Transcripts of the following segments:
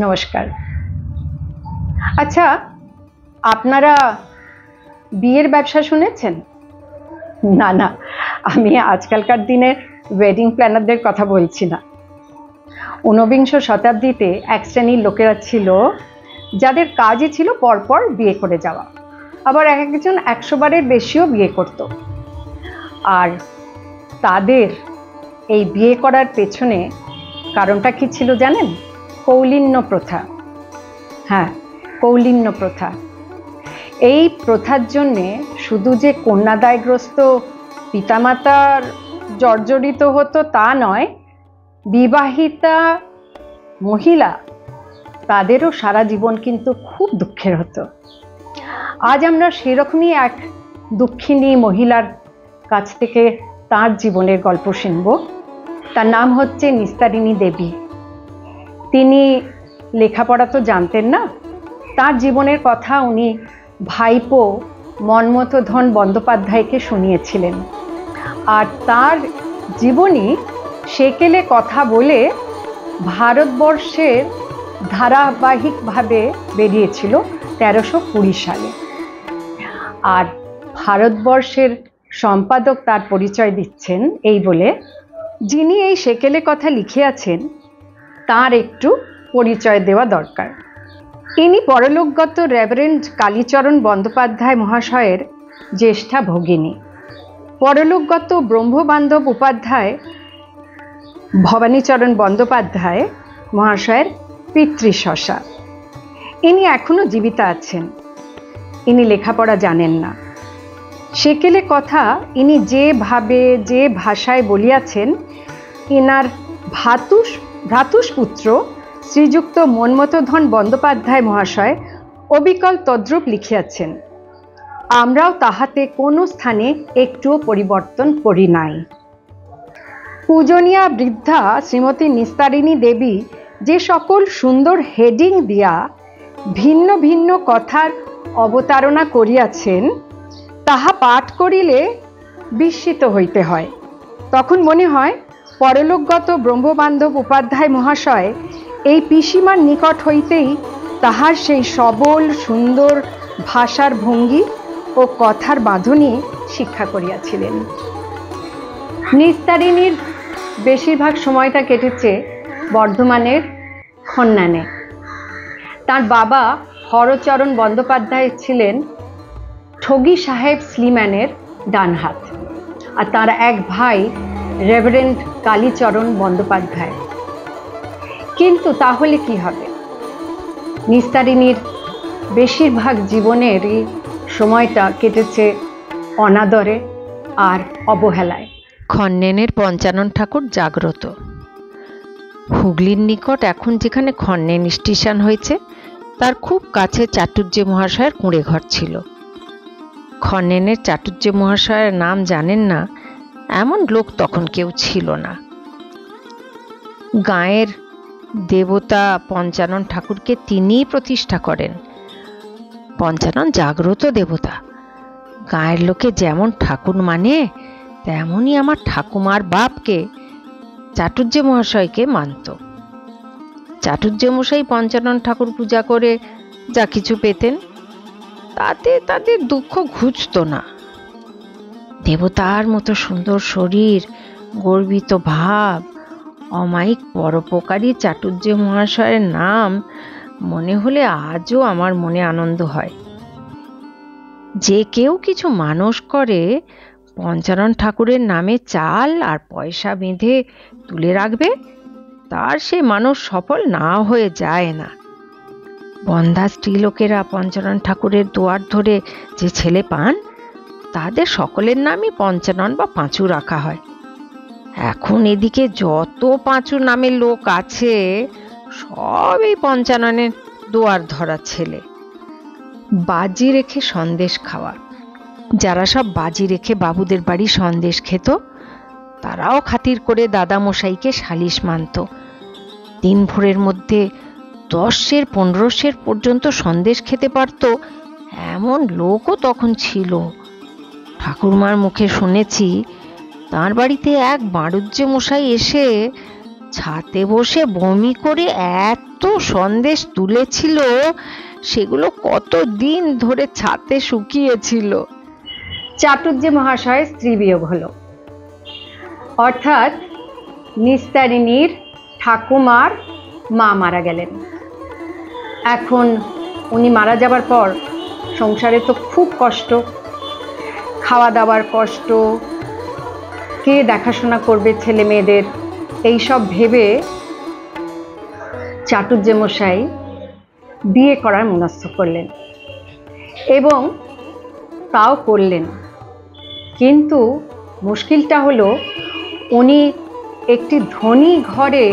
নমস্কার। আচ্ছা, আপনারা বিয়ের ব্যবসা শুনেছেন? না না, আমি আজকালকার দিনের ওয়েডিং প্ল্যানারদের কথা বলছি না। ঊনবিংশ শতাব্দীতে এক শ্রেণীর লোকেরা ছিল যাদের কাজই ছিল পরপর বিয়ে করে যাওয়া, আবার এক একজন 100 বারের বেশিও বিয়ে করত। আর তাদের এই বিয়ে করার পেছনে কারণটা কি ছিল জানেন? কৌলিন্য প্রথা। হ্যাঁ, কৌলিন্য প্রথা। এই প্রথার জন্যে শুধু যে কন্যাদায়গ্রস্ত পিতামাতার জর্জরিত হতো তা নয়, বিবাহিতা মহিলা তাদেরও সারা জীবন কিন্তু খুব দুঃখের হতো। আজ আমরা সেরকমই এক দুঃখিনী মহিলার কাছ থেকে তার জীবনের গল্প শুনব। তার নাম হচ্ছে নিস্তারিণী দেবী। তিনি লেখাপড়া তো জানতেন না। তার জীবনের কথা উনি ভাইপো মন্মথধন বন্দ্যোপাধ্যায়কে শুনিয়েছিলেন। আর তার জীবনী সেকেলে কথা বলে ভারতবর্ষের ধারাবাহিকভাবে বেরিয়েছিল 1320 সালে। আর ভারতবর্ষের সম্পাদক তার পরিচয় দিচ্ছেন এই বলে, যিনি এই সেকেলে কথা লিখে আছেন তার একটু পরিচয় দেওয়া দরকার। ইনি পরলোকগত রেভারেন্ড কালীচরণ বন্দ্যোপাধ্যায় মহাশয়ের জ্যেষ্ঠা ভগিনী। পরলোকগত ব্রহ্মবান্ধব উপাধ্যায় ভবানীচরণ বন্দ্যোপাধ্যায় মহাশয়ের পিতৃশশা। ইনি এখনো জীবিত আছেন। ইনি লেখাপড়া জানেন না। সেকেলে কথা ইনি যেভাবে যে ভাষায় বলিয়াছেন, ইনার ভ্রাতুষ্পুত্র শ্রীযুক্ত মন্মথধন বন্দ্যোপাধ্যায় মহাশয় অবিকল তদ্রূপ লিখিয়াছেন। আমরাও তাহাতে কোনো স্থানে একটুও পরিবর্তন করি নাই। পূজনীয়া বৃদ্ধা শ্রীমতী নিস্তারিণী দেবী যে সকল সুন্দর হেডিং দিয়া ভিন্ন ভিন্ন কথার অবতারণা করিয়াছেন, তাহা পাঠ করিলে বিস্মিত হইতে হয়। তখন মনে হয় পরলোকগত ব্রহ্মবান্ধব উপাধ্যায় মহাশয় এই পিসিমার নিকট হইতেই তাহার সেই সবল সুন্দর ভাষার ভঙ্গি ও কথার বাঁধনি শিক্ষা করিয়াছিলেন। নিস্তারিণীর বেশিরভাগ সময়টা কেটেছে বর্ধমানের খন্নানে। তার বাবা হরচরণ বন্দ্যোপাধ্যায় ছিলেন ঠগী সাহেব স্লিম্যানের ডান হাত, আর তার এক ভাই রেভারেন্ড কালীচরণ বন্দ্যোপাধ্যায়। কিন্তু তাহলে কি হবে? নিস্তারিণীর বেশিরভাগ জীবনেরই সময়টা কেটেছে অনাদরে আর অবহেলায়। খন্নেনের পঞ্চানন ঠাকুর জাগ্রত। হুগলির নিকট এখন যেখানে খন্নেন স্টেশন হয়েছে তার খুব কাছে চাটুর্যে মহাশয়ের কুঁড়ে ঘর ছিল। খন্নেনের চাটুর্যে মহাশয়ের নাম জানেন না এমন লোক তখন কেউ ছিল না। গাঁয়ের দেবতা পঞ্চানন ঠাকুরকে তিনিই প্রতিষ্ঠা করেন। পঞ্চানন জাগ্রত দেবতা। গাঁয়ের লোকে যেমন ঠাকুর মানে তেমনই আমার ঠাকুমার বাপকে চাটুর্যে মহাশয়কে মানত। চাটুর্যে মশাই পঞ্চানন ঠাকুর পূজা করে যা কিছু পেতেন তাতে তাদের দুঃখ ঘুচত না। দেবতার মতো সুন্দর শরীর, গর্বিত ভাব, অমায়িক পরোপকারী চাটুর্যে মহাশয়ের নাম মনে হলে আজও আমার মনে আনন্দ হয়। যে কেউ কিছু মানস করে পঞ্চানন ঠাকুরের নামে চাল আর পয়সা বেঁধে তুলে রাখবে, তার সে মানস সফল না হয়ে যায় না। বন্ধা স্ত্রীলোকেরা পঞ্চানন ঠাকুরের দুয়ার ধরে যে ছেলে পান তাদের সকলের নামই পঞ্চানন বা পাঁচু রাখা হয়। এখন এদিকে যত পাঁচু নামের লোক আছে সব এই পঞ্চাননের দুয়ার ধরা ছেলে। বাজি রেখে সন্দেশ খাওয়া। যারা সব বাজি রেখে বাবুদের বাড়ি সন্দেশ খেত তারাও খাতির করে দাদামশাইকে সালিশ মানত। দিন ভোরের মধ্যে 10 সের 15 সের পর্যন্ত সন্দেশ খেতে পারত এমন লোকও তখন ছিল। ঠাকুরমার মুখে শুনেছি তাঁর বাড়িতে এক বাড়ুজ্যে মশাই এসে ছাতে বসে বমি করে এত সন্দেশ তুলেছিল, সেগুলো কতদিন ধরে ছাতে শুকিয়েছিল। চাটুজ্জে মহাশয় স্ত্রী বিয়োগ হলো, অর্থাৎ নিস্তারিণীর ঠাকুমার মা মারা গেলেন। এখন উনি মারা যাবার পর সংসারে তো খুব কষ্ট, খাওয়া দাওয়ার কষ্ট, কে দেখাশোনা করবে ছেলে মেয়েদের, এইসব ভেবে চাটুজ্জে মশাই বিয়ে করার মনস্থ করলেন এবং তাও করলেন। কিন্তু মুশকিলটা হলো, উনি একটি ধনী ঘরে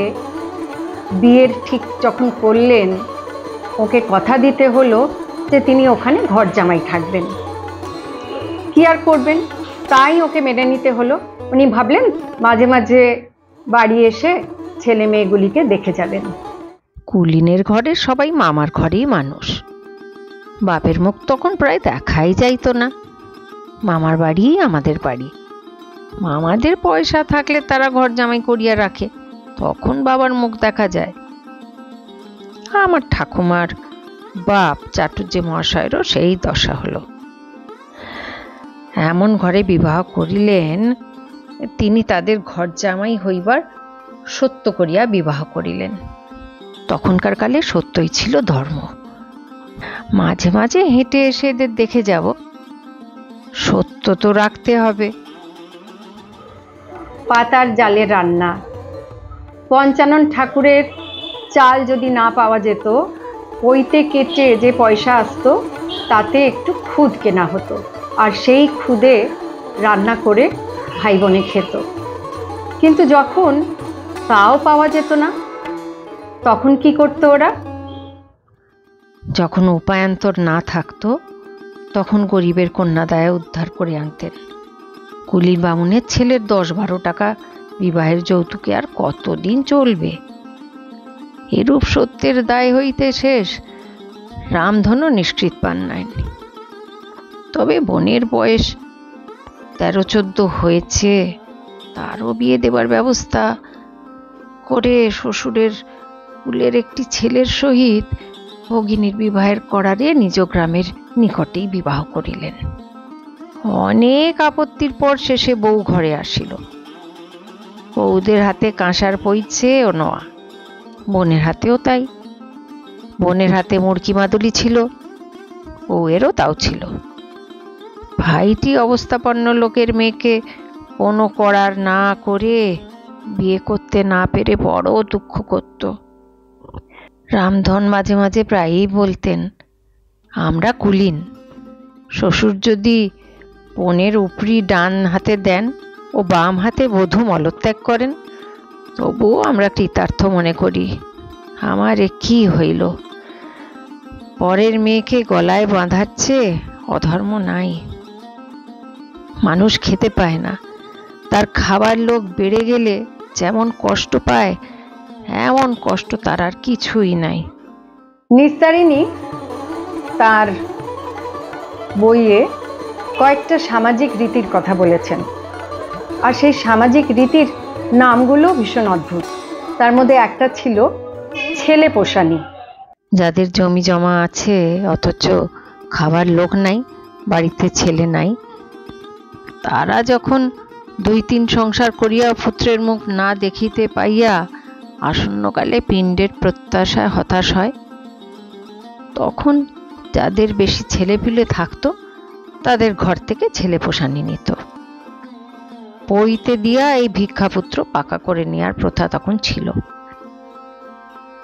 বিয়ের ঠিক যখন করলেন, ওকে কথা দিতে হলো যে তিনি ওখানে ঘর জামাই থাকবেন। কি আর করবেন, তাই ওকে মেনে নিতে হলো। উনি ভাবলেন মাঝে মাঝে বাড়ি এসে ছেলে মেয়েগুলিকে দেখে যাবেন। কুলিনের ঘরে সবাই মামার ঘরেই মানুষ, বাপের মুখ তখন প্রায় দেখাই যাইতো না। মামার বাড়ি আমাদের বাড়ি, মামাদের পয়সা থাকলে তারা ঘর জামাই করিয়া রাখে, তখন বাবার মুখ দেখা যায়। আমার ঠাকুমার বাপ চাটুজ্জে মহাশয়েরও সেই দশা হলো। এমন ঘরে বিবাহ করিলেন, তিনি তাদের ঘর জামাই হইবার সত্য করিয়া বিবাহ করিলেন। তখনকার কালে সত্যই ছিল ধর্ম। মাঝে মাঝে হেঁটে এসে এদের দেখে যাব, সত্য তো রাখতে হবে। পাতার জালে রান্না। পঞ্চানন ঠাকুরের চাল যদি না পাওয়া যেত, ওইতে কেটে যে পয়সা আসতো তাতে একটু খুদ কেনা হতো, আর সেই খুদে রান্না করে ভাই বোনে খেত। কিন্তু যখন তাও পাওয়া যেত না, তখন কি করতো ওরা? যখন উপায়ান্তর না থাকতো, তখন গরিবের কন্যাদায় উদ্ধার করে আনতেন। কুলি বামুনের ছেলের 10-12 টাকা বিবাহের যৌতুকে আর কতদিন চলবে? এরূপ সত্যের দায় হইতে শেষ রামধনও নিষ্কৃত পান নাইনি। তবে বোনের বয়স 13-14 হয়েছে, তারও বিয়ে দেবার ব্যবস্থা করে শ্বশুরের কুলের একটি ছেলের সহিত ভগিনীর বিবাহের করারে নিজ গ্রামের নিকটেই বিবাহ করিলেন। অনেক আপত্তির পর শেষে বউ ঘরে আসিল। বউদের হাতে কাঁসার পইছে ও নোয়া, বোনের হাতেও তাই। বোনের হাতে মুড়কি মাদুলি ছিল, বউয়েরও তাও ছিল। ভাইটি অবস্থাপন্ন লোকের মেয়েকে কোনো করার না করে বিয়ে করতে না পেরে বড় দুঃখ করত। রামধন মাঝে মাঝে প্রায়ই বলতেন, আমরা কুলীন, শ্বশুর যদি বোনের উপরি ডান হাতে দেন ও বাম হাতে বধূ মলত্যাগ করেন, তবুও আমরা কৃতার্থ মনে করি। আমার এ কি হইল? পরের মেয়েকে গলায় বাঁধাচ্ছে অধর্ম নাই। মানুষ খেতে পায় না, তার খাবার লোক বেড়ে গেলে যেমন কষ্ট পায়, এমন কষ্ট তার আর কিছুই নাই। নিস্তারিণী তার বইয়ে কয়েকটা সামাজিক রীতির কথা বলেছেন, আর সেই সামাজিক রীতির নামগুলো ভীষণ অদ্ভুত। তার মধ্যে একটা ছিল ছেলে পোষানি। যাদের জমি জমা আছে অথচ খাবার লোক নাই, বাড়িতে ছেলে নাই, তারা যখন 2-3 সংসার করিয়া পুত্রের মুখ না দেখিতে পাইয়া আসন্নকালে পিণ্ডের প্রত্যাশায় হতাশ হয়, তখন যাদের বেশি ছেলেপিলে থাকতো তাদের ঘর থেকে ছেলে পোষানি নিত। পইতে দিয়া এই ভিক্ষাপুত্র পাকা করে নেওয়ার প্রথা তখন ছিল।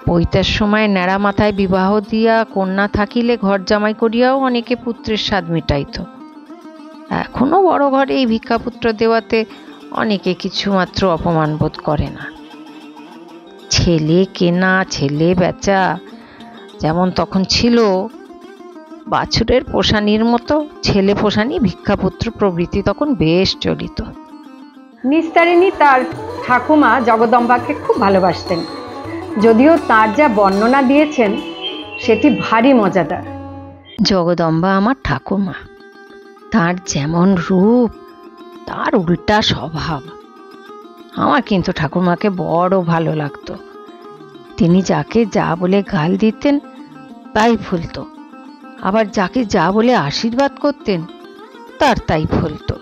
পইতার সময় ন্যাড়া মাথায় বিবাহ দিয়া কন্যা থাকিলে ঘর জামাই করিয়াও অনেকে পুত্রের স্বাদ মিটাইত। এখনো বড় ঘরে এই ভিক্ষাপুত্র দেওয়াতে অনেকে কিছুমাত্র অপমান বোধ করে না। ছেলে কেনা ছেলে বেচা যেমন তখন ছিল, বাছুরের পোষানির মতো ছেলে পোষানি ভিক্ষাপুত্র প্রভৃতি তখন বেশ চলিত। নিস্তারিণী তার ঠাকুমা জগদম্বাকে খুব ভালোবাসতেন, যদিও তার যা বর্ণনা দিয়েছেন সেটি ভারী মজাদার। জগদম্বা আমার ঠাকুমা, তার যেমন রূপ তার উল্টা স্বভাব। আমার কিন্তু ঠাকুরমাকে বড় ভালো লাগতো। তিনি যাকে যা বলে গাল দিতেন তাই ফলতো, আবার যাকে যা বলে আশীর্বাদ করতেন তার তাই ফলতো।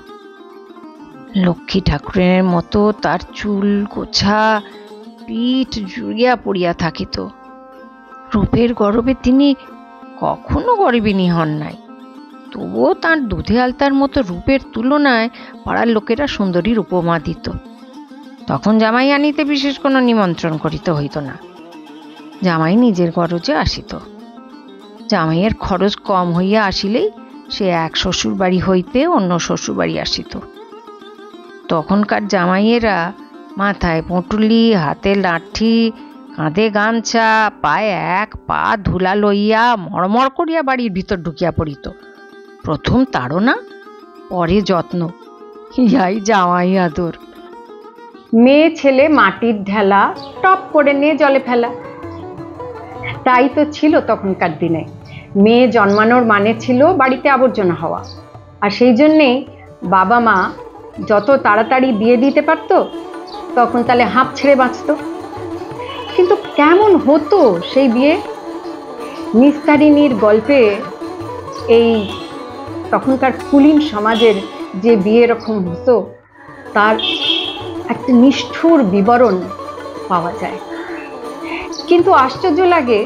লক্ষ্মী ঠাকুরের মতো তার চুল গোছা, পিঠ জুড়িয়া পড়িয়া থাকিত। রূপের গরবে তিনি কখনো গর্বিণী হন নাই, তবুও তাঁর দুধে আলতার মতো রূপের তুলনায় পাড়ার লোকেরা সুন্দরীর উপমা দিত। তখন জামাই আনিতে বিশেষ কোনো নিমন্ত্রণ করিতে হইত না, জামাই নিজের গরজে আসিত। জামাইয়ের খরচ কম হইয়া আসিলেই সে এক শ্বশুর বাড়ি হইতে অন্য শ্বশুর বাড়ি আসিত। তখনকার জামাইয়েরা মাথায় পুঁটুলি, হাতে লাঠি, কাঁধে গামছা, পায়ে এক পা ধুলা লইয়া মরমর করিয়া বাড়ির ভিতর ঢুকিয়া পড়িত। প্রথম তাড়না, পরে যত্ন, ইহাই জামাই আদর। মেয়ে ছেলে মাটির ঢেলা টপ করে নিয়ে জলে ফেলা, তাই তো ছিল তখনকার দিনে। মেয়ে জন্মানোর মানে ছিল বাড়িতে আবর্জনা হওয়া, আর সেই জন্যেই বাবা মা যত তাড়াতাড়ি বিয়ে দিতে পারতো তখন তাহলে হাঁপ ছেড়ে বাঁচত। কিন্তু কেমন হতো সেই বিয়ে? নিস্তারিণীর গল্পে এই তখনকার কুলীন সমাজের যে বিয়ে রকম হতো তার একটা নিষ্ঠুর বিবরণ পাওয়া যায়। কিন্তু আশ্চর্য লাগে,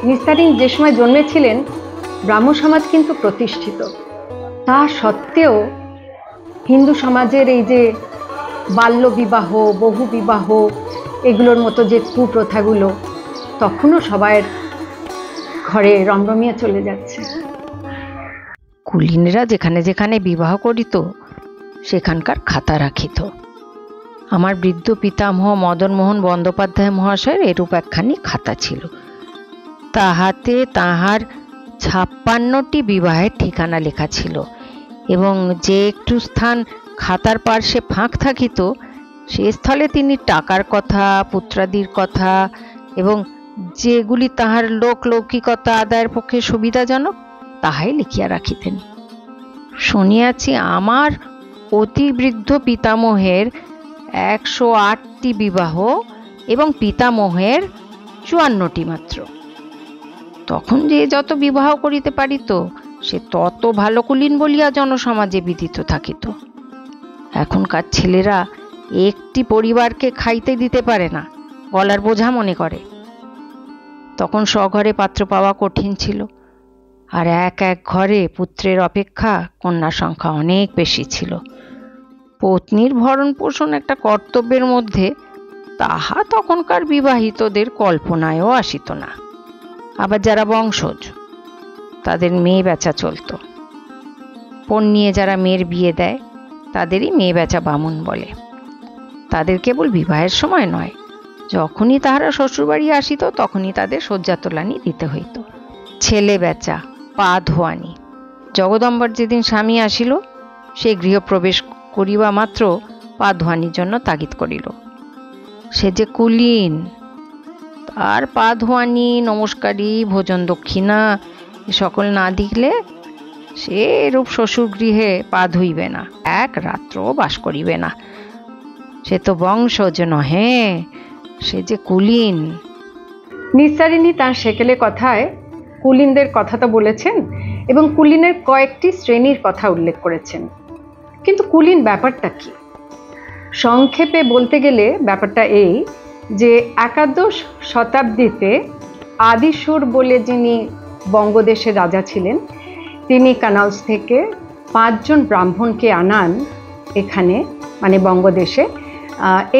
নিস্তারিণ যে সময় জন্মেছিলেন ব্রাহ্ম সমাজ কিন্তু প্রতিষ্ঠিত, তা সত্ত্বেও হিন্দু সমাজের এই যে বাল্য বিবাহ, বহু বিবাহ, এগুলোর মতো যে কুপ্রথাগুলো তখনও সবার ঘরে রমরমিয়ে চলে যাচ্ছে। কুলীনেরা যেখানে যেখানে বিবাহ করিত সেখানকার খাতা রাখিত। আমার বৃদ্ধ পিতামহ মদনমোহন বন্দ্যোপাধ্যায় মহাশয়ের এরূপ একখানি খাতা ছিল। তাহাতে তাহার 56টি বিবাহের ঠিকানা লেখা ছিল, এবং যে একটু স্থান খাতার পার্শ্বে ফাঁক থাকিত সে স্থলে তিনি টাকার কথা, পুত্রাদির কথা এবং যেগুলি তাহার লৌকিকতা আদায়ের পক্ষে সুবিধাজনক তাহাই লিখিয়া রাখিতেন। শুনিয়াছি আমার অতি বৃদ্ধ পিতামহের 108টি বিবাহ এবং পিতামহের 54টি মাত্র। তখন যে যত বিবাহ করিতে পারিত সে তত ভালো কুলীন বলিয়া জনসমাজে বিদিত থাকিত। এখনকার ছেলেরা একটি পরিবারকে খাইতে দিতে পারে না, গলার বোঝা মনে করে। তখন স্বঘরে পাত্র পাওয়া কঠিন ছিল, আর এক এক ঘরে পুত্রের অপেক্ষা কন্যার সংখ্যা অনেক বেশি ছিল। পত্নীর ভরণ পোষণ একটা কর্তব্যের মধ্যে, তাহা তখনকার বিবাহিতদের কল্পনায়ও আসিত না। আবার যারা বংশজ তাদের মেয়ে বেচা চলত। পণ নিয়ে যারা মেয়ের বিয়ে দেয় তাদেরই মেয়ে বেচা বামুন বলে। তাদের কেবল বিবাহের সময় নয়, যখনই তাহারা শ্বশুরবাড়ি আসিত তখনই তাদের শয্যা তোলানি দিতে হইত। ছেলে বেচা, পা ধোয়ানি। জগদম্বর যেদিন স্বামী আসিল সে গৃহপ্রবেশ করিবা মাত্র পা ধোয়ানির জন্য তাগিদ করিল। সে যে কুলীন, তার পা ধোয়ানি, নমস্কারী, ভোজন দক্ষিণা এ সকল না দিলে সে এরূপ শ্বশুর গৃহে পা ধুইবে না, এক রাত্রও বাস করিবে না। সে তো বংশজ নহে, সে যে কুলীন। নিস্তারিণী তাঁর সেকেলে কথায় কুলীনদের কথা তো বলেছেন এবং কুলীনের কয়েকটি শ্রেণীর কথা উল্লেখ করেছেন। কিন্তু কুলীন ব্যাপারটা কি? সংক্ষেপে বলতে গেলে ব্যাপারটা এই যে একাদশ শতাব্দীতে আদিসুর বলে যিনি বঙ্গদেশের রাজা ছিলেন, তিনি কানাউজ থেকে 5 জন ব্রাহ্মণকে আনান এখানে, মানে বঙ্গদেশে,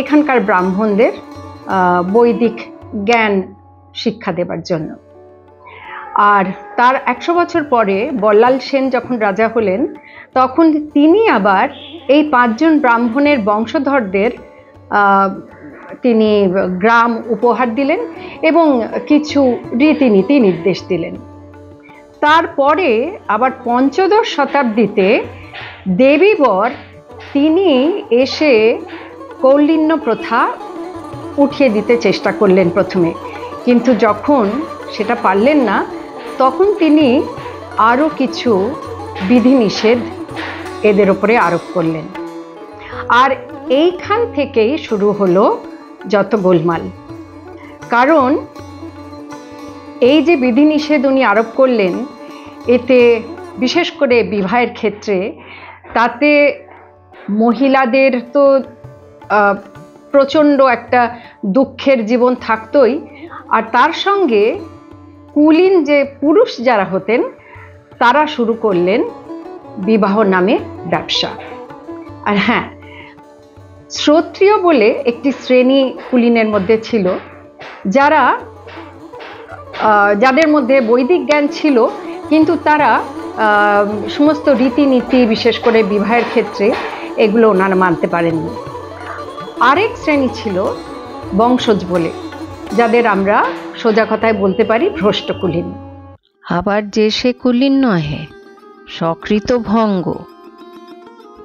এখানকার ব্রাহ্মণদের বৈদিক জ্ঞান শিক্ষা দেবার জন্য। আর তার 100 বছর পরে বল্লাল সেন যখন রাজা হলেন তখন তিনি আবার এই 5 জন ব্রাহ্মণের বংশধরদের তিনি গ্রাম উপহার দিলেন এবং কিছু রীতিনীতি নির্দেশ দিলেন। তারপরে আবার 15দশ শতাব্দীতে দেবীবর তিনি এসে কৌলিন্য প্রথা উঠিয়ে দিতে চেষ্টা করলেন প্রথমে, কিন্তু যখন সেটা পারলেন না তখন তিনি আরও কিছু বিধিনিষেধ এদের ওপরে আরোপ করলেন। আর এইখান থেকেই শুরু হলো যত গোলমাল। কারণ এই যে বিধিনিষেধ উনি আরোপ করলেন, এতে বিশেষ করে বিবাহের ক্ষেত্রে, তাতে মহিলাদের তো প্রচণ্ড একটা দুঃখের জীবন থাকতই, আর তার সঙ্গে কুলীন যে পুরুষ যারা হতেন তারা শুরু করলেন বিবাহ নামে ব্যবসা। আর হ্যাঁ, শ্রোত্রিয় বলে একটি শ্রেণী কুলীনের মধ্যে ছিল, যাদের মধ্যে বৈদিক জ্ঞান ছিল, কিন্তু তারা সমস্ত রীতিনীতি, বিশেষ করে বিবাহের ক্ষেত্রে, এগুলো ওনারা মানতে পারেননি। আরেক শ্রেণী ছিল বংশজ বলে, যাদের আমরা সোজা কথায় বলতে পারি ভ্রষ্ট কুলীন। আবার যে সে কুলীন নহে, সকৃত ভঙ্গ,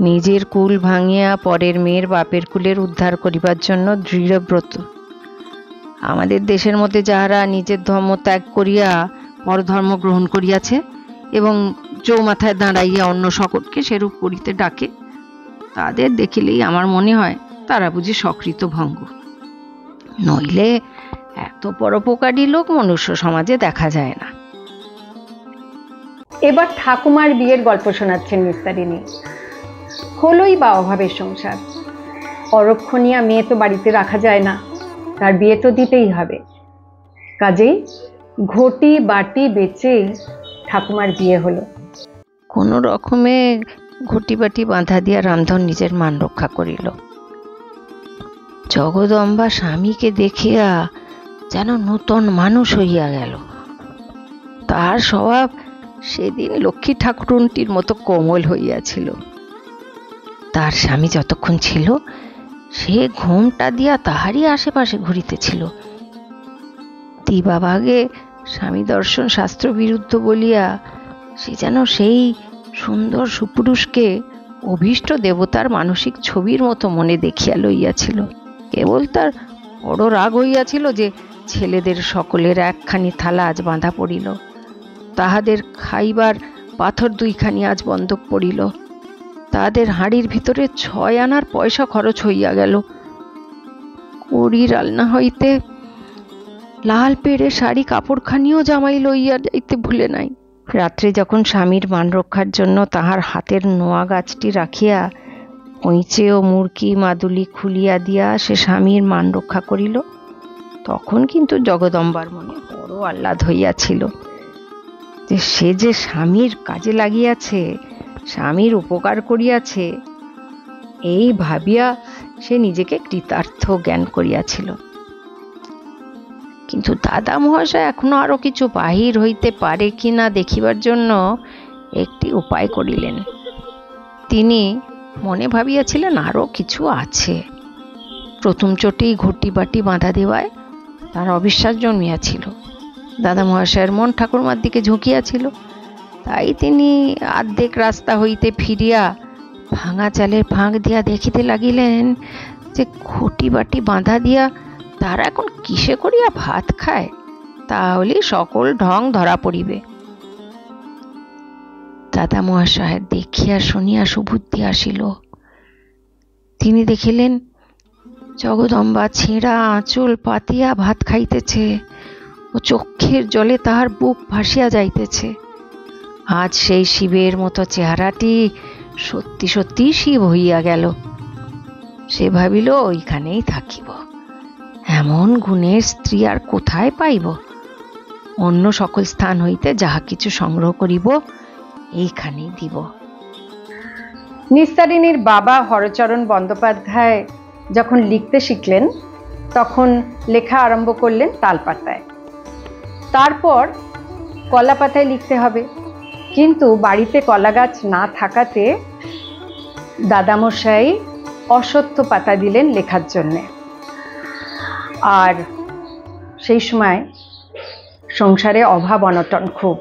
নিজের কুল ভাঙিয়া পরের মেয়ের বাপের কুলের উদ্ধার করিবার জন্য দৃঢ়ব্রত। আমাদের দেশের মধ্যে যাহারা নিজের ধর্ম ত্যাগ করিয়া পরধর্ম গ্রহণ করিয়াছে এবং চৌমাথায় দাঁড়াইয়া অন্য সকলকে সেরূপ করিতে ডাকে, তাদের দেখিলেই আমার মনে হয় তারা বুঝি সকৃত ভঙ্গ, নইলে এত পরোপকারী লোক মনুষ্য সমাজে দেখা যায় না। এবার ঠাকুমার বিয়ের গল্প শোনাচ্ছেন নিস্তারিণী। হলোই বা অভাবের সংসার, অরক্ষণীয়া মেয়ে তো বাড়িতে রাখা যায় না, তার বিয়ে তো দিতেই হবে। কাজেই ঘটি বাটি বেচেই ঠাকুমার বিয়ে হলো। কোনো রকমে ঘটি বাটি বাঁধা দিয়া রামধন নিজের মান রক্ষা করিল। জগদম্বা স্বামীকে দেখিয়া যেন নূতন মানুষ হইয়া গেল। তার স্বভাব সেদিন লক্ষ্মী ঠাকুরুনটির মতো কোমল হইয়াছিল। তার স্বামী যতক্ষণ ছিল, সে ঘুমটা দিয়া তাহারই আশেপাশে ঘুরিতেছিল। দিবাভাগে স্বামী দর্শন শাস্ত্র বিরুদ্ধ বলিয়া সে যেন সেই সুন্দর সুপুরুষকে অভীষ্ট দেবতার মানসিক ছবির মতো মনে দেখিয়া লইয়াছিল। কেবল তার বড় রাগ হইয়াছিল যে ছেলেদের সকলের একখানি থালা আজ বাঁধা পড়িল, তাহাদের খাইবার পাথর দুইখানি আজ বন্ধক পড়িল, তাহাদের হাঁড়ির ভিতরে 6 আনার পয়সা খরচ হইয়া গেল। কড়ি রান্না হইতে লাল পেড়ে শাড়ি কাপড়খানিও জামাই লইয়া যাইতে ভুলে নাই। রাত্রে যখন স্বামীর মান রক্ষার জন্য তাহার হাতের নোয়া গাছটি রাখিয়া কইঁচে ও মুরকি মাদুলি খুলিয়া দিয়া সে স্বামীর মান রক্ষা করিল, তখন কিন্তু জগদম্বার মনে বড় আহ্লাদ হইয়াছিল যে সে যে স্বামীর কাজে লাগিয়াছে, স্বামীর উপকার করিয়াছে, এই ভাবিয়া সে নিজেকে কৃতার্থ জ্ঞান করিয়াছিল। কিন্তু দাদা মহাশয় এখনো আরো কিছু বাহির হইতে পারে কিনা দেখিবার জন্য একটি উপায় করিলেন। তিনি মনে ভাবিয়াছিলেন আরো কিছু আছে। প্রথম চোটেই ঘটি বাটি বাঁধা দেওয়ায় তার অবিশ্বাস জন্মিয়াছিল। দাদা মহাশয়ের মন ঠাকুরমার দিকে ঝুঁকিয়াছিল। তাই তিনি আর্ধেক রাস্তা হইতে ফিরিয়া ভাঙা চালের ফাঁক দিয়া দেখিতে লাগিলেন যে ঘটি বাটি বাঁধা দিয়া তারা এখন কিসে করিয়া ভাত খায়, তাহলে সকল ঢং ধরা পড়িবে। দাদা মহাশয়ের দেখিয়া শুনিয়া সুবুদ্ধি আসিল। তিনি দেখিলেন জগদম্বা ছেঁড়া আঁচল পাতিয়া ভাত খাইতেছে ও চক্ষের জলে তাহার বুক ভাসিয়া যাইতেছে। আজ সেই শিবের মতো চেহারাটি সত্যি সত্যি শিব হইয়া গেল। সে ভাবিল ওইখানেই থাকিব, এমন গুণের স্ত্রী আর কোথায় পাইব? অন্য সকল স্থান হইতে যাহা কিছু সংগ্রহ করিব এইখানেই দিব। নিস্তারিণীর বাবা হরচরণ বন্দ্যোপাধ্যায় যখন লিখতে শিখলেন, তখন লেখা আরম্ভ করলেন তালপাতায়, তারপর কলা পাতায় লিখতে হবে। কিন্তু বাড়িতে কলা গাছ না থাকাতে দাদামশাই অশ্বত্থ পাতা দিলেন লেখার জন্যে। আর সেই সময় সংসারে অভাব অনটন খুব,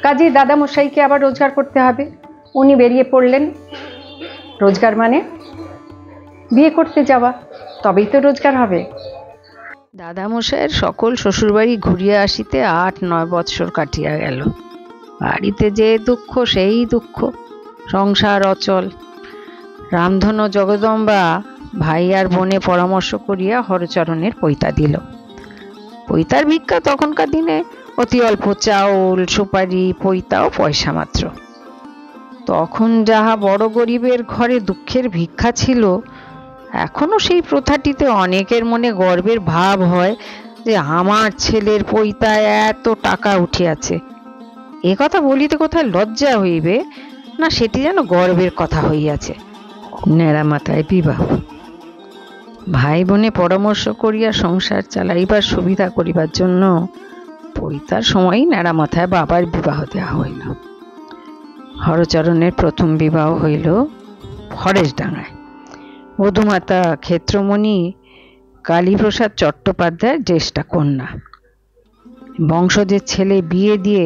কাজেই দাদামশাইকে আবার রোজগার করতে হবে। উনি বেরিয়ে পড়লেন। রোজগার মানে বিয়ে করতে যাওয়া, তবেই তো রোজগার হবে। দাদামশাইয়ের সকল শ্বশুরবাড়ি ঘুরিয়া আসিতে 8-9 বৎসর কাটিয়া গেল। বাড়িতে যে দুঃখ সেই দুঃখ, সংসার অচল। রামধন ও জগদম্বা ভাই আর বোনে পরামর্শ করিয়া হরচরণের পৈতা দিল। পৈতার ভিক্ষা তখনকার দিনে অতি অল্প, চাউল, সুপারি, পৈতা ও পয়সা মাত্র। তখন যাহা বড় গরিবের ঘরে দুঃখের ভিক্ষা ছিল, এখনো সেই প্রথাটিতে অনেকের মনে গর্বের ভাব হয় যে আমার ছেলের পৈতায় এত টাকা উঠিয়াছে। এ কথা বলিতে কোথায় লজ্জা হইবে না, সেটি যেন গর্বের কথা হইয়াছে। ন্যাড়া মাথায় বিবাহ। ভাই বোনে পরামর্শ করিয়া সংসার চালাইবার সুবিধা করিবার জন্য পৈতার সময়ই ন্যাড়া মাথায় বাবার বিবাহ দেওয়া হইল। হরচরণের প্রথম বিবাহ হইল ফরেশডাঙ্গায়। বধূমাতা ক্ষেত্রমণি কালীপ্রসাদ চট্টোপাধ্যায়ের জ্যেষ্ঠা কন্যা। বংশজের ছেলে বিয়ে দিয়ে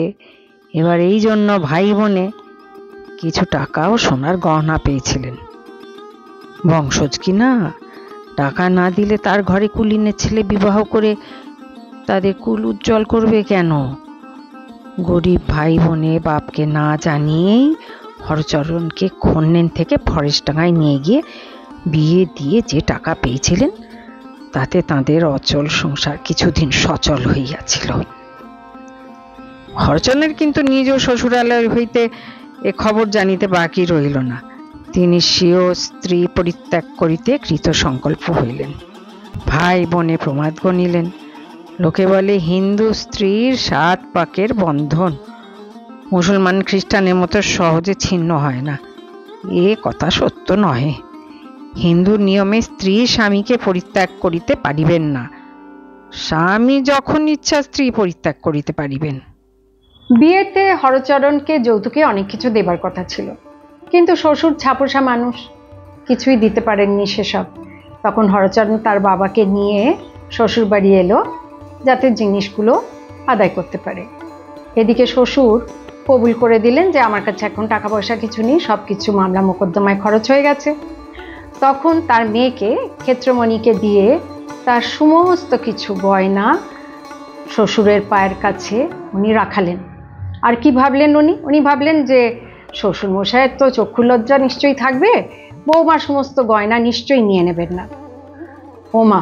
এবার এই জন্য ভাই বোনে কিছু টাকা ও সোনার গহনা পেয়েছিলেন। বংশজ কিনা টাকা না দিলে তার ঘরে কুলীনের ছেলে বিবাহ করে তাদের কুল উজ্জ্বল করবে কেন? গরিব ভাই বোনে বাপকে না জানিয়েই হরচরণকে খন্নেন থেকে ফরেশডাঙ্গায় নিয়ে গিয়ে বিয়ে দিয়ে যে টাকা পেয়েছিলেন, তাতে তাদের অচল সংসার কিছুদিন সচল হইয়াছিল। হরচরণের কিন্তু নিজ শ্বশুরালয় হইতে এ খবর জানিতে বাকি রইল না। তিনি স্বীয় স্ত্রী পরিত্যাগ করিতে কৃত সংকল্প হইলেন। ভাই বোনে প্রমাদ গণিলেন। লোকে বলে হিন্দু স্ত্রীর 7 পাকের বন্ধন মুসলমান খ্রিস্টানের মতো সহজে ছিন্ন হয় না। এ কথা সত্য নহে। হিন্দুর নিয়মে স্ত্রী স্বামীকে পরিত্যাগ করিতে পারিবেন না। স্বামী যখন ইচ্ছা স্ত্রী পরিত্যাগ করিতে পারিবেন। বিয়েতে হরচরণকে যৌতুকে অনেক কিছু দেবার কথা ছিল, কিন্তু শ্বশুর ছাপোষা মানুষ, কিছুই দিতে পারেননি সেসব। তখন হরচরণ তার বাবাকে নিয়ে শ্বশুর বাড়ি এলো যাতে জিনিসগুলো আদায় করতে পারে। এদিকে শ্বশুর কবুল করে দিলেন যে আমার কাছে এখন টাকা পয়সা কিছু নেই, সব কিছু মামলা মোকদ্দমায় খরচ হয়ে গেছে। তখন তার মেয়েকে ক্ষেত্রমণিকে দিয়ে তার সমস্ত কিছু গয়না শ্বশুরের পায়ের কাছে উনি রাখালেন। আর কি ভাবলেন উনি ভাবলেন যে শ্বশুরমশাইয়ের তো চক্ষু লজ্জা নিশ্চয়ই থাকবে, বৌমার সমস্ত গয়না নিশ্চয়ই নিয়ে নেবেন না। ওমা,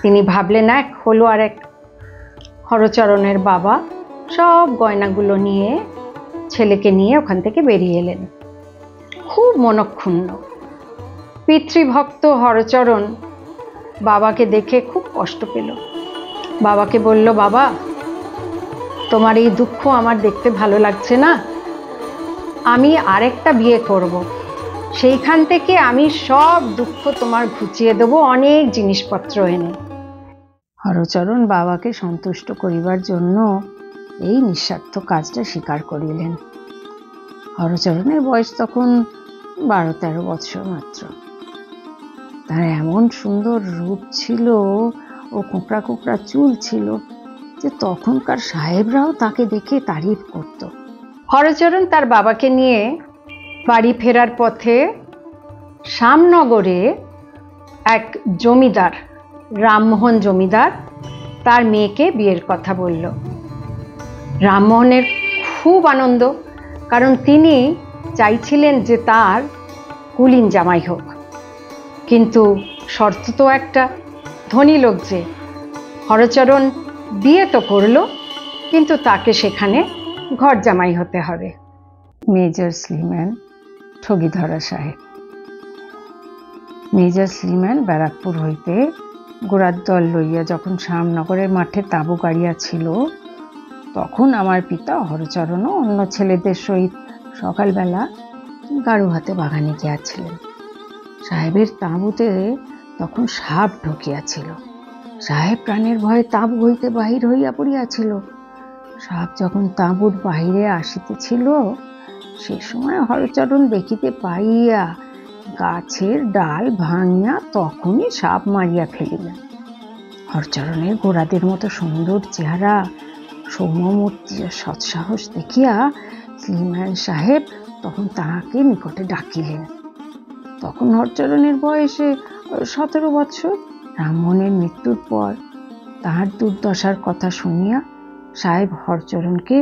তিনি ভাবলেন এক, হলো আর এক। হরচরণের বাবা সব গয়নাগুলো নিয়ে ছেলেকে নিয়ে ওখান থেকে বেরিয়ে এলেন, খুব মনক্ষুণ্ণ। পিতৃভক্ত হরচরণ বাবাকে দেখে খুব কষ্ট পেল। বাবাকে বলল, বাবা, তোমার এই দুঃখ আমার দেখতে ভালো লাগছে না। আমি আরেকটা বিয়ে করব, সেইখান থেকে আমি সব দুঃখ তোমার ঘুচিয়ে দেবো অনেক জিনিসপত্র এনে। হরচরণ বাবাকে সন্তুষ্ট করিবার জন্য এই নিঃস্বার্থ কাজটা স্বীকার করিলেন। হরচরণের বয়স তখন 12-13 বৎসর মাত্র। তার এমন সুন্দর রূপ ছিল ও কোঁকড়া কোঁকড়া চুল ছিল যে তখনকার সাহেবরাও তাকে দেখে তারিফ করত। হরচরণ তার বাবাকে নিয়ে বাড়ি ফেরার পথে শ্যামনগরে এক জমিদার, রামমোহন জমিদার, তার মেয়েকে বিয়ের কথা বলল। রামমোহনের খুব আনন্দ, কারণ তিনি চাইছিলেন যে তার কুলীন জামাই হোক। কিন্তু শর্ত তো একটা, ধনী লোক যে। হরচরণ বিয়ে তো করলো, কিন্তু তাকে সেখানে ঘর জামাই হতে হবে। মেজর স্লিম্যান ঠগিধরা সাহেব। মেজর স্লিম্যান ব্যারাকপুর হইতে গোড়ার দল লইয়া যখন শ্যামনগরের মাঠে তাঁবু গাড়িয়াছিল, তখন আমার পিতা হরচরণও অন্য ছেলেদের সহিত সকালবেলা গাড়ুহাতে বাগানে গিয়াছিলেন। সাহেবের তাঁবুতে তখন সাপ ঢুকিয়াছিল। সাহেব প্রাণের ভয়ে তাঁবু হইতে বাহির হইয়া পড়িয়াছিল। সাপ যখন তাঁবুর বাহিরে আসিতেছিল, সে সময় হরচরণ দেখিতে পাইয়া গাছের ডাল ভাঙিয়া তখনই সাপ মারিয়া ফেলিলেন। হরচরণের গোড়াদের মতো সুন্দর চেহারা, সৌম্যমূর্তি ও সৎসাহস দেখিয়া স্লিম্যান সাহেব তখন তাহাকে নিকটে ডাকিলেন। তখন হরচরণের বয়সে 17 বৎসর। রামমোহনের মৃত্যুর পর তাহার দুর্দশার কথা শুনিয়া সাহেব হরচরণকে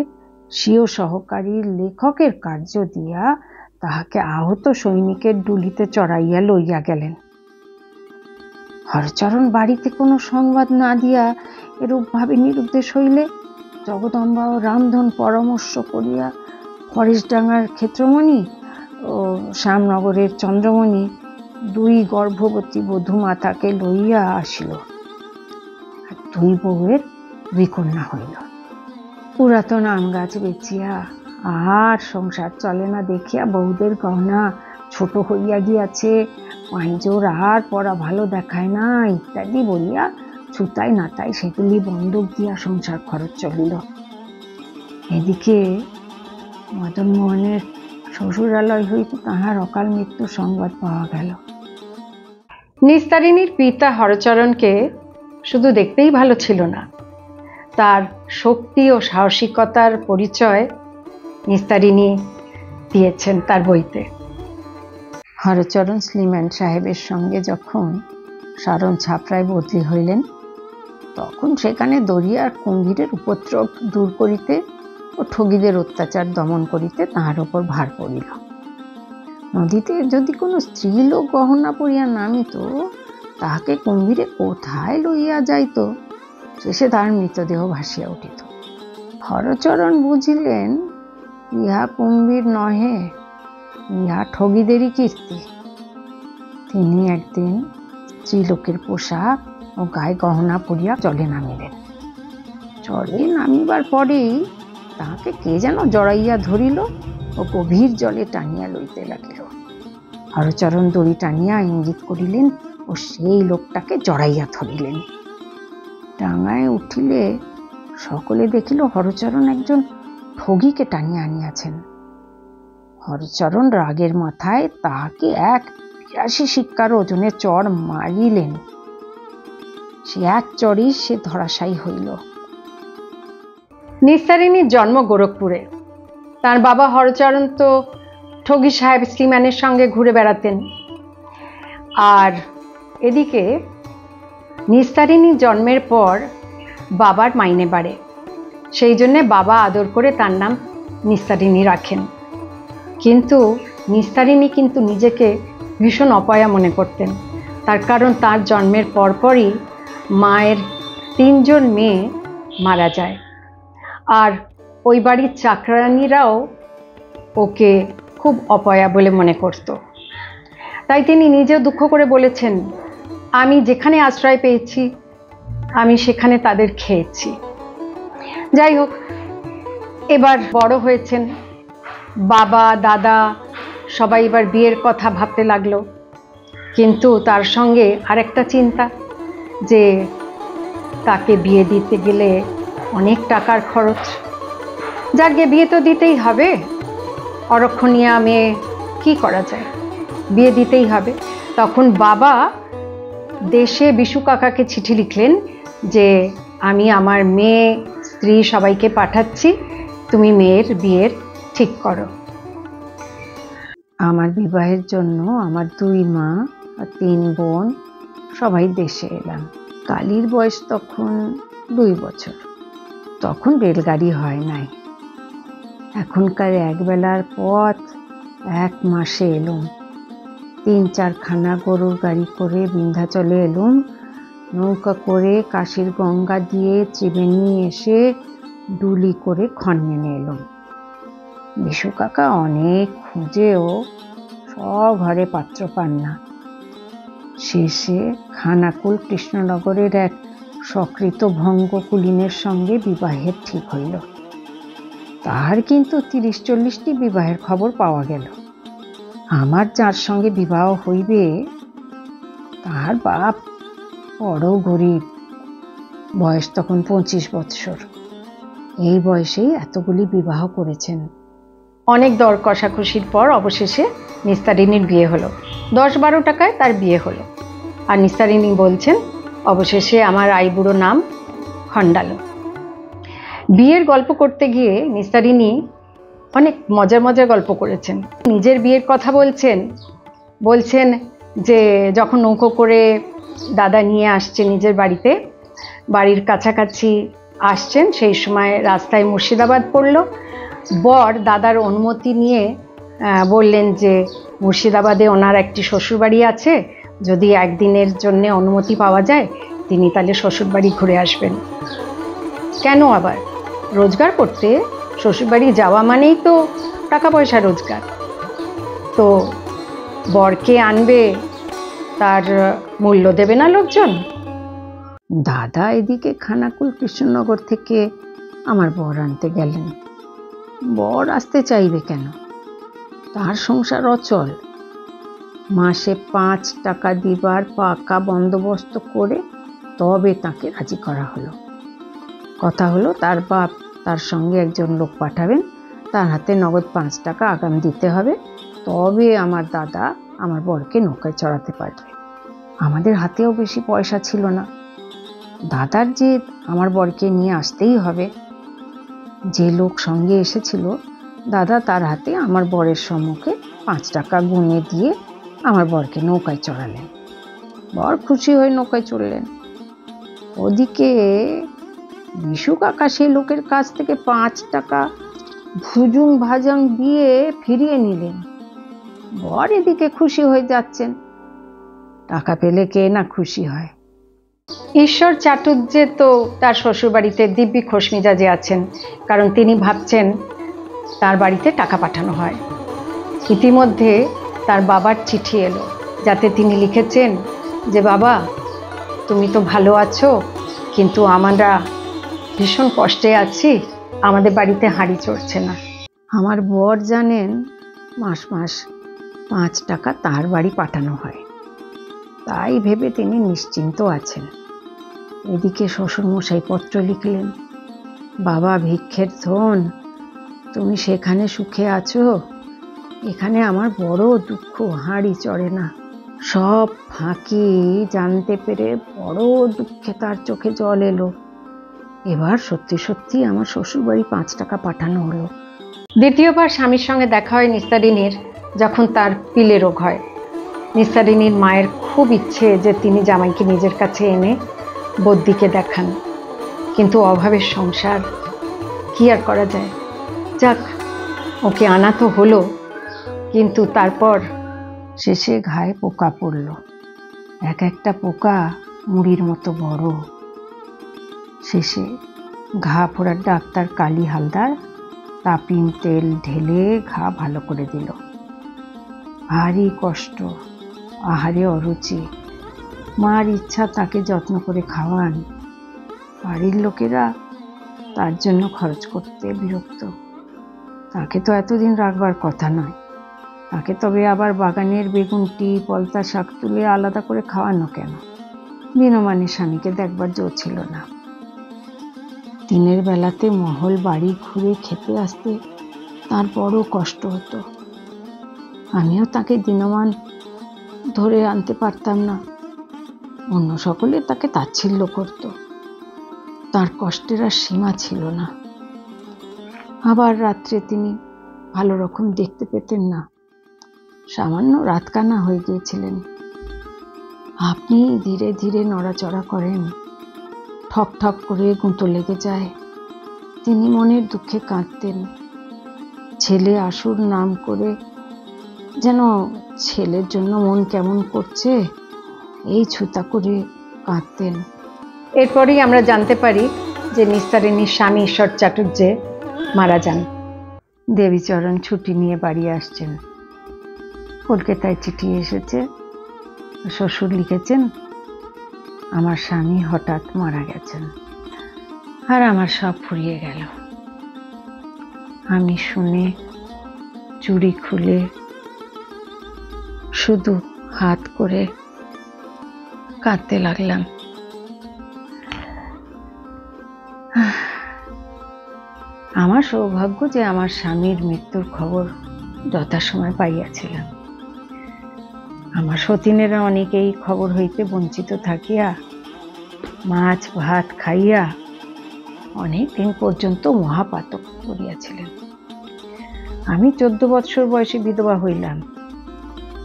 স্বীয় সহকারী লেখকের কার্য দিয়া তাহাকে আহত সৈনিকের ডুলিতে চড়াইয়া লইয়া গেলেন। হরচরণ বাড়িতে কোনো সংবাদ না দিয়া এরূপ ভাবে নিরুদ্দেশ হইলে জগদম্বা ও রামধন পরামর্শ করিয়া ফরেশডাঙ্গার ক্ষেত্রমণি ও শ্যামনগরের চন্দ্রমণি দুই গর্ভবতী বধূমাতাকে লইয়া আসিল। আর দুই বউয়ের বিকন্যা হইল। পুরাতন আম গাছ বেচিয়া আর সংসার চলে না দেখিয়া বউদের গহনা ছোট হইয়া গিয়াছে, পাঁজর আর পরা ভালো দেখায় না ইত্যাদি বলিয়া ছুতাই নাতাই সেগুলি বন্ধক দিয়া সংসার খরচ চলিল। এদিকে মদনমোহনের শ্বশুরালয় হইতে তাহার অকাল মৃত্যুর সংবাদ পাওয়া গেল। নিস্তারিণীর পিতা হরচরণকে শুধু দেখতেই ভালো ছিল না, তার শক্তি ও সাহসিকতার পরিচয় নিস্তারিণী দিয়েছেন তার বইতে। হরচরণ শ্রীম্যান সাহেবের সঙ্গে যখন সারণ ছাপড়ায় বদলি হইলেন, তখন সেখানে দরিয়ার কুম্ভীরের উপদ্রব দূর করিতে ও ঠগীদের অত্যাচার দমন করিতে তাহার উপর ভার পড়িল। নদীতে যদি কোনো স্ত্রীলোক গহনা পরিয়া নামিত, তাহাকে কুম্ভীরে কোথায় লইয়া যাইত, শেষে তাহার মৃতদেহ ভাসিয়া উঠিত। হরচরণ বুঝিলেন ইহা কুম্ভীর নহে, ইহা ঠগীদেরই কীর্তি। তিনি একদিন স্ত্রীলোকের পোশাক ও গায়ে গহনা পরিয়া জলে নামিলেন। জলে নামিবার পরেই তাহাকে কে যেন জড়াইয়া ধরিল ও গভীর জলে টানিয়া লইতে লাগিল। হরচরণ দড়ি টানিয়া ইঙ্গিত করিলেন ও সেই লোকটাকে জড়াইয়া ধরিলেন। ডাঙায় উঠিলে সকলে দেখিল হরচরণ একজন ঠগীকে টানিয়া আনিয়াছেন। হরচরণ রাগের মাথায় তাহাকে এক ৮২ শিক্ষার ওজনে চড় মারিলেন। সে এক চড়েই সে ধরাশায়ী হইল। নিস্তারিণীর জন্ম গোরখপুরে। তার বাবা হরচরণ তো ঠগী সাহেব শ্রীম্যানের সঙ্গে ঘুরে বেড়াতেন। আর এদিকে নিস্তারিণী জন্মের পর বাবার মাইনে বাড়ে, সেই জন্যে বাবা আদর করে তার নাম নিস্তারিণী রাখেন। কিন্তু নিস্তারিণী কিন্তু নিজেকে ভীষণ অপয়া মনে করতেন, তার কারণ তার জন্মের পরপরই মায়ের ৩ জন মেয়ে মারা যায়। আর ওই বাড়ির চাকরানীরাও ওকে খুব অপয়া বলে মনে করত। তাই তিনি নিজেও দুঃখ করে বলেছেন, আমি যেখানে আশ্রয় পেয়েছি আমি সেখানে তাদের খেয়েছি। যাই হোক, এবার বড় হয়েছেন, বাবা দাদা সবাই এবার বিয়ের কথা ভাবতে লাগলো। কিন্তু তার সঙ্গে আরেকটা চিন্তা, যে তাকে বিয়ে দিতে গেলে অনেক টাকার খরচ। যাকে বিয়ে তো দিতেই হবে, অরক্ষণীয়া মেয়ে কি করা যায়, বিয়ে দিতেই হবে। তখন বাবা দেশে বিশু কাকাকে চিঠি লিখলেন যে আমি আমার মেয়ে স্ত্রী সবাইকে পাঠাচ্ছি, তুমি মেয়ের বিয়ের ঠিক করো। আমার বিবাহের জন্য আমার 2 মা আর 3 বোন সবাই দেশে এলাম। কালীর বয়স তখন 2 বছর। তখন রেলগাড়ি হয় নাই। এখনকার একবেলার পথ 1 মাসে এলুম। 3-4 খানা গরুর গাড়ি করে বিন্ধ্যাচলে এলুম। নৌকা করে কাশীর গঙ্গা দিয়ে ত্রিবেণী এসে ডুলি করে খন্মেনে এলুম। বিশু কাকা অনেক খুঁজেও ঘরে পাত্র পান না। শেষে খানাকুল কৃষ্ণনগরের এক সকৃত ভঙ্গ কুলীনের সঙ্গে বিবাহের ঠিক হইল। তার কিন্তু 30-40টি বিবাহের খবর পাওয়া গেল। আমার যার সঙ্গে বিবাহ হইবে তার বাপ বড় গরিব, বয়স তখন 25 বৎসর। এই বয়সেই এতগুলি বিবাহ করেছেন। অনেক দর কষাকষির পর অবশেষে নিস্তারিণীর বিয়ে হলো। 10-12 টাকায় তার বিয়ে হলো। আর নিস্তারিণী বলছেন, অবশেষে আমার আইবুড়ো নাম খণ্ডালো। বিয়ের গল্প করতে গিয়ে নিস্তারিণী অনেক মজার মজার গল্প করেছেন। নিজের বিয়ের কথা বলছেন যে যখন নৌকো করে দাদা নিয়ে আসছে নিজের বাড়িতে, বাড়ির কাছাকাছি আসছেন, সেই সময় রাস্তায় মুর্শিদাবাদ পড়ল। বর দাদার অনুমতি নিয়ে বললেন যে মুর্শিদাবাদে ওনার একটি শ্বশুরবাড়ি আছে, যদি একদিনের জন্য অনুমতি পাওয়া যায় তিনি তাহলে শ্বশুরবাড়ি ঘুরে আসবেন। কেন আবার, রোজগার করতে শ্বশুরবাড়ি যাওয়া মানেই তো টাকা পয়সা রোজগার। তো বরকে আনবে, তার মূল্য দেবে না লোকজন? দাদা এদিকে খানাকুল কৃষ্ণনগর থেকে আমার বর আনতে গেলেন। বর আসতে চাইবে কেন? তার সংসার অচল। মাসে 5 টাকা দিবার পাকা বন্দোবস্ত করে তবে তাকে রাজি করা হলো। কথা হলো তার বাপ তার সঙ্গে একজন লোক পাঠাবেন, তার হাতে নগদ 5 টাকা আগাম দিতে হবে, তবে আমার দাদা আমার বরকে নৌকায় চড়াতে পারবে। আমাদের হাতেও বেশি পয়সা ছিল না। দাদার যে আমার বরকে নিয়ে আসতেই হবে। যে লোক সঙ্গে এসেছিল দাদা তার হাতে আমার বরের সম্মুখে 5 টাকা গুনে দিয়ে আমার বরকে নৌকায় চড়ালেন। বর খুশি হয়ে নৌকায় চড়লেন। ওদিকে বিশু কাকা সেই লোকের কাছ থেকে 5 টাকা ভুজুং ভাজাং দিয়ে ফিরিয়ে নিলেন। বর এদিকে খুশি হয়ে যাচ্ছেন। টাকা পেলে কে না খুশি হয়। ঈশ্বর চাটুর্যে তো তার শ্বশুরবাড়িতে দিব্যি খোশমিজাজে আছেন, কারণ তিনি ভাবছেন তার বাড়িতে টাকা পাঠানো হয়। ইতিমধ্যে তার বাবার চিঠি এলো, যাতে তিনি লিখেছেন যে বাবা, তুমি তো ভালো আছো, কিন্তু আমরা ভীষণ কষ্টে আছি, আমাদের বাড়িতে হাঁড়ি চড়ছে না। আমার বর জানেন মাস মাস 5 টাকা তার বাড়ি পাঠানো হয়, তাই ভেবে তিনি নিশ্চিন্ত আছেন। এদিকে শ্বশুরমশাই পত্র লিখলেন, বাবা ভিক্ষের ধন, তুমি সেখানে সুখে আছো, এখানে আমার বড় দুঃখ, হাঁড়ি চড়ে না। সব ফাঁকি জানতে পেরে বড় দুঃখে তার চোখে জল এলো। এবার সত্যি সত্যি আমার শ্বশুরবাড়ি 5 টাকা পাঠানো হলো। দ্বিতীয়বার স্বামীর সঙ্গে দেখা হয় নিস্তারিণীর যখন তার পিলে রোগ হয়। নিস্তারিণীর মায়ের খুব ইচ্ছে যে তিনি জামাইকে নিজের কাছে এনে বদ্যিকে দেখান, কিন্তু অভাবের সংসার, কি আর করা যায়। যাক, ওকে আনা তো হলো, কিন্তু তারপর শেষে ঘায়ে পোকা পড়ল। এক একটা পোকা মুড়ির মতো বড়। শেষে ঘা ফোড়ার ডাক্তার কালী হালদার তাপিন তেল ঢেলে ঘা ভালো করে দিল। ভারী কষ্ট, আহারে অরুচি। মার ইচ্ছা তাকে যত্ন করে খাওয়ান, বাড়ির লোকেরা তার জন্য খরচ করতে বিরক্ত। তাকে তো এতদিন রাখবার কথা নয়, তাকে তবে আবার বাগানের বেগুনটি পলতা শাক তুলে আলাদা করে খাওয়ানো কেন? দিনমানে স্বামীকে দেখবার জো ছিল না। দিনের বেলাতে মহল বাড়ি ঘুরে খেতে আসতে তার বড় কষ্ট হতো। আমিও তাকে দিনমান ধরে আনতে পারতাম না। অন্য সকলে তাকে তাচ্ছিল্য করত। তার কষ্টের আর সীমা ছিল না। আবার রাত্রে তিনি ভালো রকম দেখতে পেতেন না, সামান্য রাতকানা হয়ে গিয়েছিলেন। আপনি ধীরে ধীরে নড়াচড়া করেন, ঠক ঠক করে গুঁতো লেগে যায়। তিনি মনের দুঃখে কাঁদতেন। ছেলে আসুর নাম করে যেন ছেলের জন্য মন কেমন করছে এই ছুতা করে কাঁদতেন। এরপরেই আমরা জানতে পারি যে নিস্তারিণীর স্বামী ঈশ্বর চাটুর্যে মারা যান। দেবীচরণ ছুটি নিয়ে বাড়ি আসছেন। কলকাতায় চিঠি এসেছে, শ্বশুর লিখেছেন আমার স্বামী হঠাৎ মারা গেছেন। আর আমার সব ফুরিয়ে গেল। আমি শুনে চুড়ি খুলে শুধু হাত করে কাঁদতে লাগলাম। আমার সৌভাগ্য যে আমার স্বামীর মৃত্যুর খবর যথাসময় পাইয়াছিলাম। আমার সতীনেরা অনেকেই খবর হইতে বঞ্চিত থাকিয়া মাছ ভাত খাইয়া অনেক দিন পর্যন্ত মহাপাতক করিয়াছিলেন। আমি 14 বৎসর বয়সে বিধবা হইলাম।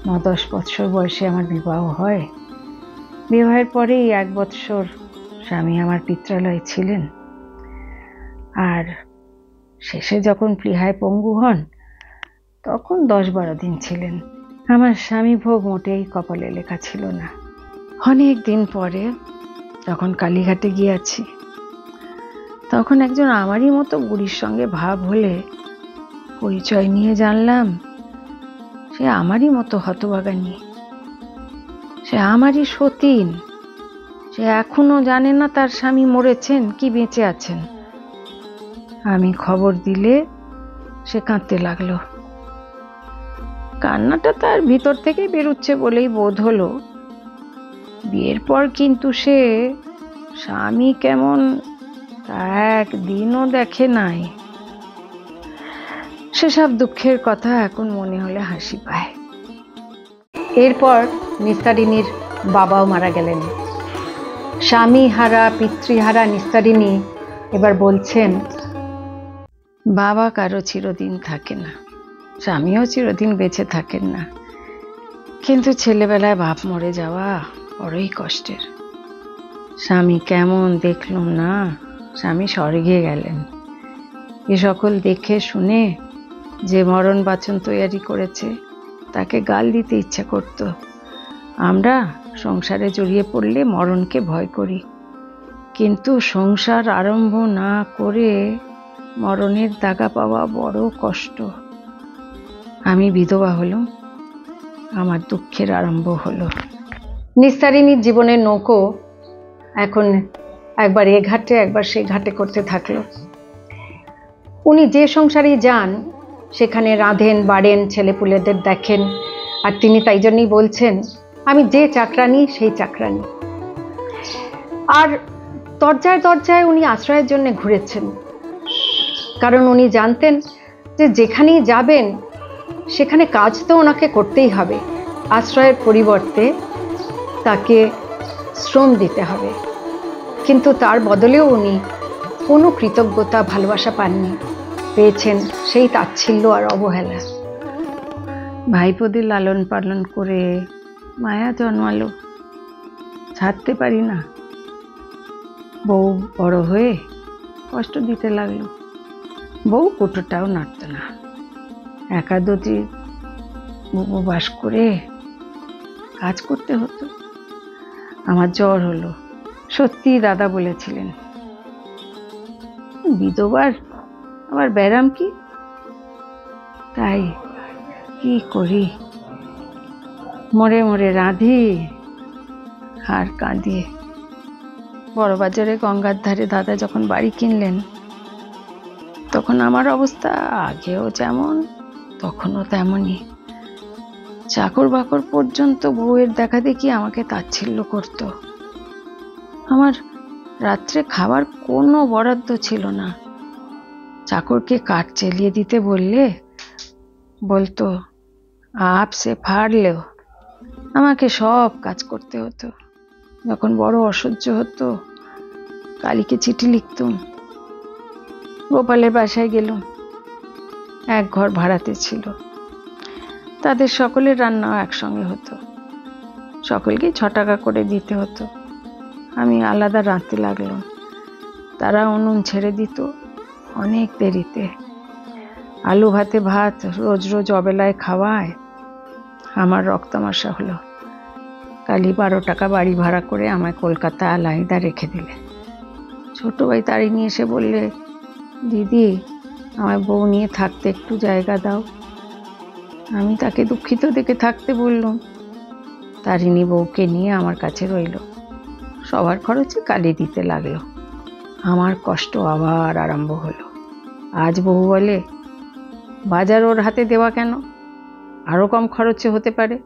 9-10 বৎসর বয়সে আমার বিবাহ হয়। বিবাহের পরেই 1 বৎসর স্বামী আমার পিত্রালয়ে ছিলেন। আর শেষে যখন প্লীহায় পঙ্গু হন, তখন 10-12 দিন ছিলেন। আমার স্বামী ভোগ মোটেই কপালে লেখা ছিল না। অনেক দিন পরে যখন কালীঘাটে গিয়েছি, তখন একজন আমারই মতো বুড়ির সঙ্গে ভাব হলে পরিচয় নিয়ে জানলাম সে আমারই মতো হতভাগানী, সে আমারই সতীন। সে এখনো জানে না তার স্বামী মরেছেন কি বেঁচে আছেন। আমি খবর দিলে সে কাঁদতে লাগলো। কান্নাটা তার ভিতর থেকে বেরোচ্ছে বলেই বোধ হলো। বিয়ের পর কিন্তু সে স্বামী কেমন তা একদিনও দেখে নাই। সেসব দুঃখের কথা এখন মনে হলে হাসি পায়। এরপর নিস্তারিণীর বাবাও মারা গেলেন। স্বামী হারা পিতৃহারা নিস্তারিণী এবার বলছেন, বাবা কারো চিরদিন থাকে না, স্বামীও চিরদিন বেঁচে থাকেন না, কিন্তু ছেলেবেলায় বাপ মরে যাওয়া বড়ই কষ্টের। স্বামী কেমন দেখলুম না, স্বামী স্বর্গে গেলেন। এ সকল দেখে শুনে যে মরণ বাচন তৈয়ারি করেছে তাকে গাল দিতে ইচ্ছা করত। আমরা সংসারে জড়িয়ে পড়লে মরণকে ভয় করি, কিন্তু সংসার আরম্ভ না করে মরণের দাগা পাওয়া বড় কষ্ট। আমি বিধবা হলাম, আমার দুঃখের আরম্ভ হলো। নিস্তারিণীর জীবনের নৌকো এখন একবার এ ঘাটে একবার সে ঘাটে করতে থাকলো। উনি যে সংসারেই যান সেখানে রাঁধেন বাড়েন, ছেলেপুলেদের দেখেন, আর তিনি তাই জন্যই বলছেন, আমি যে চাকরানি সেই চাকরানি। আর দরজায় দরজায় উনি আশ্রয়ের জন্য ঘুরেছেন, কারণ উনি জানতেন যে যেখানেই যাবেন সেখানে কাজ তো ওনাকে করতেই হবে। আশ্রয়ের পরিবর্তে তাকে শ্রম দিতে হবে, কিন্তু তার বদলেও উনি কোনো কৃতজ্ঞতা ভালোবাসা পাননি। পেয়েছেন সেই তাচ্ছিল্য আর অবহেলা। ভাইপোদের লালন পালন করে মায়া জন্মালো, ছাড়তে পারি না। বউ বড় হয়ে কষ্ট দিতে লাগলো। বউ কুটোটাও নাড়ত না, একাদশী উপবাস করে কাজ করতে হতো। আমার জ্বর হলো। সত্যি দাদা বলেছিলেন, বিধবার আবার ব্যারাম কি? তাই কি করি, মরে মরে রাঁধি আর কাঁদি। বড়বাজারে গঙ্গার ধারে দাদা যখন বাড়ি কিনলেন, তখন আমার অবস্থা আগেও যেমন তখনও তেমনই। চাকর বাকর পর্যন্ত বউয়ের দেখা দেখি আমাকে তাচ্ছিল্য করত। আমার রাত্রে খাবার কোনো বরাদ্দ ছিল না। চাকরকে কাঠ চেলিয়ে দিতে বললে বলতো আপ সে ফাড়লেও। আমাকে সব কাজ করতে হতো। যখন বড় অসহ্য হতো কালীকে চিঠি লিখতুম। গোপালের বাসায় গেলুম, এক ঘর ভাড়াতে ছিল। তাদের সকলের রান্নাও একসঙ্গে হতো, সকলকেই 6 টাকা করে দিতে হতো। আমি আলাদা রাঁধতে লাগলাম। তারা উনুন ছেড়ে দিত অনেক দেরিতে। আলু ভাতে ভাত রোজ রোজ অবেলায় খাওয়ায় আমার রক্তমাশা হলো। কালী 12 টাকা বাড়ি ভাড়া করে আমায় কলকাতা আলাদা রেখে দিলে। ছোট ভাই তাড়ি নিয়ে এসে বললে, দিদি আমায় বউ নিয়ে থাকতে একটু জায়গা দাও। আমি তাকে দুঃখিত দেখে থাকতে বললাম। তারিণী বউকে নিয়ে আমার কাছে রইল। সবার খরচে কালী দিতে লাগলো। আমার কষ্ট আবার আরম্ভ হলো। আজ বউ বলে, বাজার ওর হাতে দেওয়া কেন, আরও কম খরচে হতে পারে।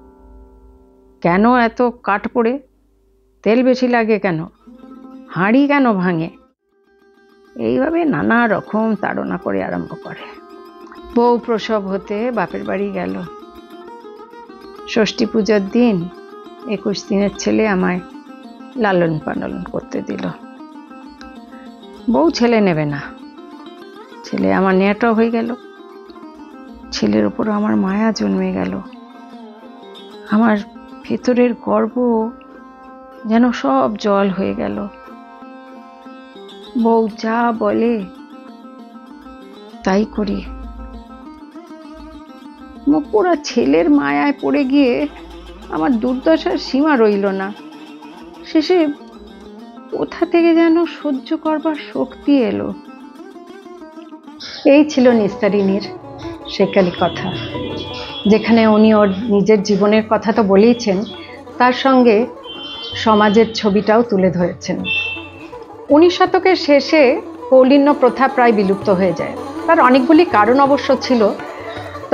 কেন এত কাঠ পড়ে, তেল বেশি লাগে কেন, হাঁড়ি কেন ভাঙে। এইভাবে নানা রকম তাড়না করে আরম্ভ করে। বউ প্রসব হতে বাপের বাড়ি গেল। ষষ্ঠী পূজার দিন 21 দিনের ছেলে আমায় লালন পালন করতে দিল। বউ ছেলে নেবে না, ছেলে আমার নেয়াটাও হয়ে গেল। ছেলের উপর আমার মায়া জন্মে গেল। আমার ভেতরের গর্ব যেন সব জল হয়ে গেল। বউ যা বলে তাই করি। আত্মপোড়া ছেলের মায়ায় পড়ে গিয়ে আমার দুর্দশার সীমা রইল না। শেষে কোথা থেকে যেন সহ্য করবার শক্তি এলো। এই ছিল নিস্তারিণীর সেকালে কথা, যেখানে উনি ওর নিজের জীবনের কথা তো বলেইছেন, তার সঙ্গে সমাজের ছবিটাও তুলে ধরেছেন। 19 শতকের শেষে কৌলিন্য প্রথা প্রায় বিলুপ্ত হয়ে যায়। তার অনেকগুলি কারণ অবশ্য ছিল,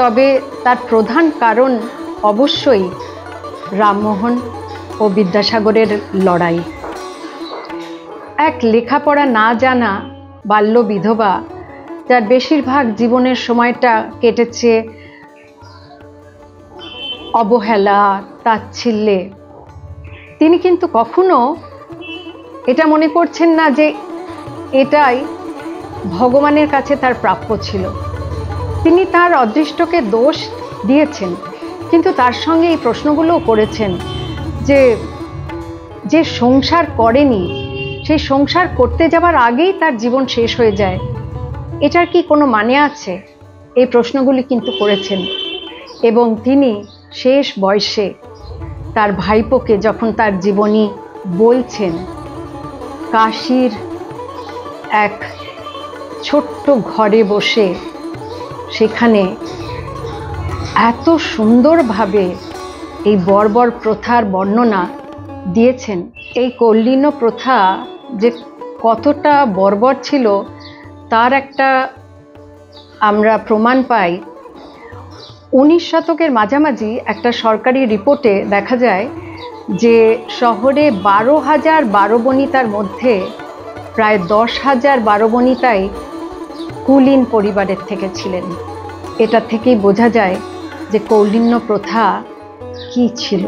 তবে তার প্রধান কারণ অবশ্যই রামমোহন ও বিদ্যাসাগরের লড়াই। এক লেখাপড়া না জানা বাল্য বিধবা, যার বেশিরভাগ জীবনের সময়টা কেটেছে অবহেলা, তাচ্ছিল্যে, তিনি কিন্তু কখনো এটা মনে করছেন না যে এটাই ভগবানের কাছে তার প্রাপ্য ছিল। তিনি তার অদৃষ্টকে দোষ দিয়েছেন, কিন্তু তার সঙ্গে এই প্রশ্নগুলোও করেছেন যে যে সংসার করেনি, সেই সংসার করতে যাবার আগেই তার জীবন শেষ হয়ে যায়, এটার কি কোনো মানে আছে? এই প্রশ্নগুলি কিন্তু করেছেন। এবং তিনি শেষ বয়সে তার ভাইপোকে যখন তার জীবনী বলছেন, কাশীর এক ছোট্ট ঘরে বসে সেখানে এত সুন্দরভাবে এই বর্বর প্রথার বর্ণনা দিয়েছেন। এই কৌলিন্য প্রথা যে কতটা বর্বর ছিল তার একটা আমরা প্রমাণ পাই। 19 শতকের মাঝামাঝি একটা সরকারি রিপোর্টে দেখা যায় যে শহরে 12,000 বারবণিতার মধ্যে প্রায় 10,000 বারবণিতাই কুলীন পরিবারের থেকে ছিলেন। এটা থেকেই বোঝা যায় যে কৌলিন্য প্রথা কী ছিল।